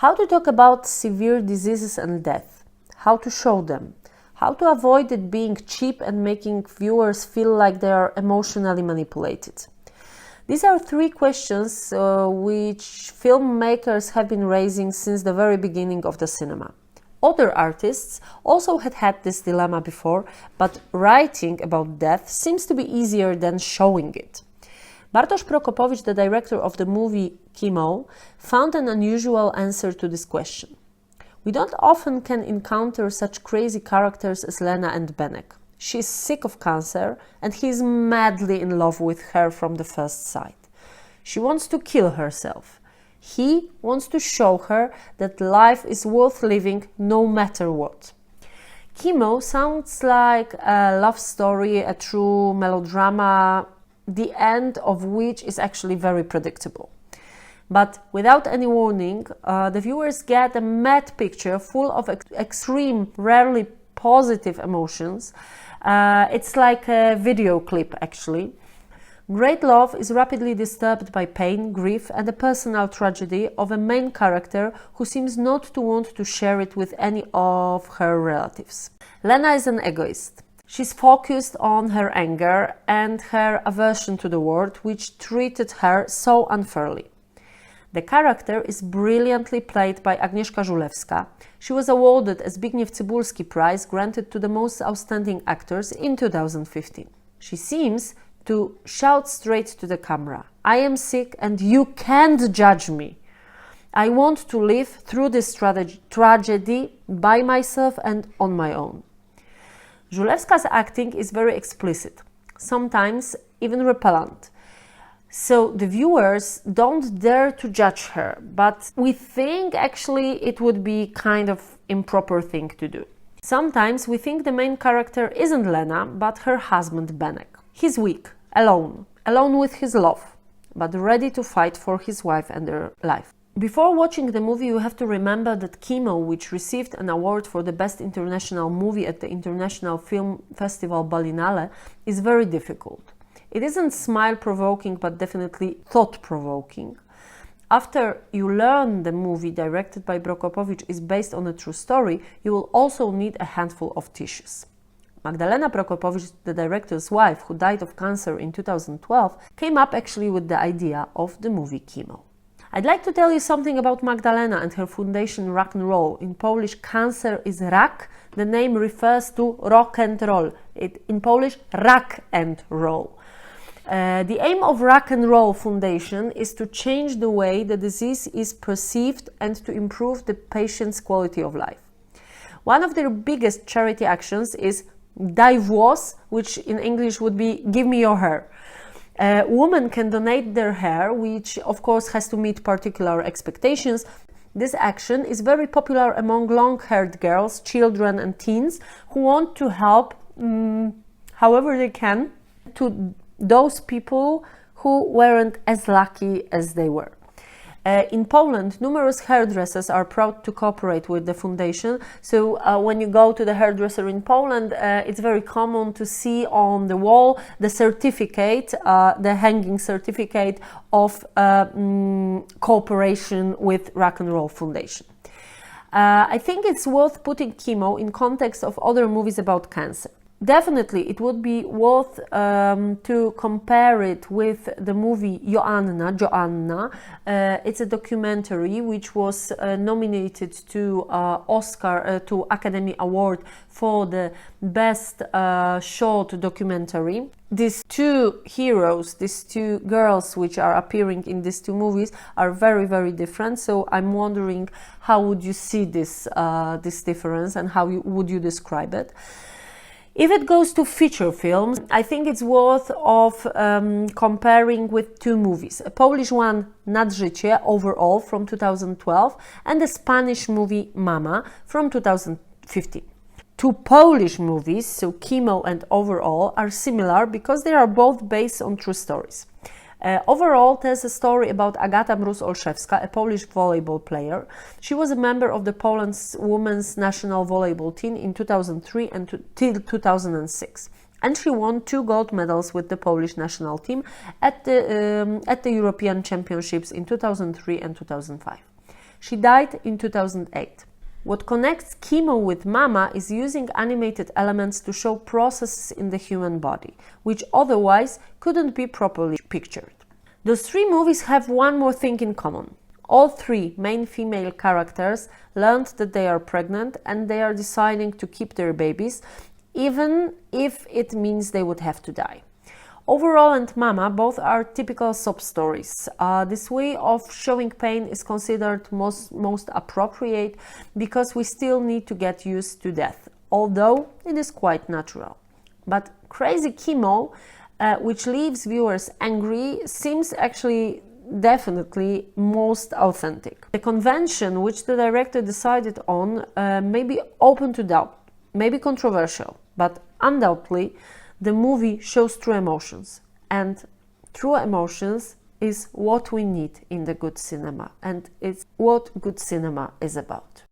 How to talk about severe diseases and death, how to show them, how to avoid it being cheap and making viewers feel like they are emotionally manipulated. These are three questions which filmmakers have been raising since the very beginning of the cinema. Other artists also had this dilemma before, but writing about death seems to be easier than showing it. Bartosz Prokopowicz, the director of the movie Chemo, found an unusual answer to this question. We don't often can encounter such crazy characters as Lena and Benek. She is sick of cancer and he is madly in love with her from the first sight. She wants to kill herself. He wants to show her that life is worth living no matter what. Chemo sounds like a love story, a true melodrama, the end of which is actually very predictable. But without any warning, the viewers get a mad picture full of extreme, rarely positive emotions. It's like a video clip, actually. Great love is rapidly disturbed by pain, grief, and the personal tragedy of a main character who seems not to want to share it with any of her relatives. Lena is an egoist. She's focused on her anger and her aversion to the world, which treated her so unfairly. The character is brilliantly played by Agnieszka Żulewska. She was awarded a Zbigniew Cybulski Prize granted to the most outstanding actors in 2015. She seems to shout straight to the camera, "I am sick and you can't judge me. I want to live through this tragedy by myself and on my own." Żulewska's acting is very explicit, sometimes even repellent. So the viewers don't dare to judge her, but we think actually it would be kind of improper thing to do. Sometimes we think the main character isn't Lena, but her husband Benek. He's weak, alone with his love, but ready to fight for his wife and her life. Before watching the movie, you have to remember that Chemo, which received an award for the Best International Movie at the International Film Festival Berlinale, is very difficult. It isn't smile-provoking, but definitely thought-provoking. After you learn the movie directed by Prokopowicz is based on a true story, you will also need a handful of tissues. Magdalena Prokopowicz, the director's wife, who died of cancer in 2012, came up actually with the idea of the movie Chemo. I'd like to tell you something about Magdalena and her foundation Rock and Roll. In Polish, cancer is rak. The name refers to rock and roll. In Polish, rak and roll. The aim of Rock and Roll Foundation is to change the way the disease is perceived and to improve the patient's quality of life. One of their biggest charity actions is Daj włos, which in English would be give me your hair. Women can donate their hair, which of course has to meet particular expectations. This action is very popular among long-haired girls, children and teens who want to help however they can to those people who weren't as lucky as they were. In Poland, numerous hairdressers are proud to cooperate with the foundation. So when you go to the hairdresser in Poland, it's very common to see on the wall the certificate, the hanging certificate of cooperation with Rock and Roll Foundation. I think it's worth putting Chemo in context of other movies about cancer. Definitely, it would be worth to compare it with the movie Joanna. It's a documentary which was nominated to to Academy Award for the Best Short Documentary. These two heroes, these two girls which are appearing in these two movies are very, very different. So I'm wondering how would you see this difference and how would you describe it? If it goes to feature films, I think it's worth of comparing with two movies. A Polish one, Nad życie, Overall, from 2012, and the Spanish movie Mama from 2015. Two Polish movies, so Chemo and Overall, are similar because they are both based on true stories. Overall tells a story about Agata Mróz-Olszewska, a Polish volleyball player. She was a member of the Poland's women's national volleyball team in 2003 until 2006. And she won 2 gold medals with the Polish national team at the European Championships in 2003 and 2005. She died in 2008. What connects Chemo with Mama is using animated elements to show processes in the human body, which otherwise couldn't be properly pictured. Those three movies have one more thing in common. All three main female characters learned that they are pregnant and they are deciding to keep their babies, even if it means they would have to die. Overall and Mama both are typical sob stories. This way of showing pain is considered most appropriate because we still need to get used to death, although it is quite natural. But Crazy Chemo, which leaves viewers angry, seems actually definitely most authentic. The convention which the director decided on may be open to doubt, may be controversial, but undoubtedly the movie shows true emotions, and true emotions is what we need in the good cinema, and it's what good cinema is about.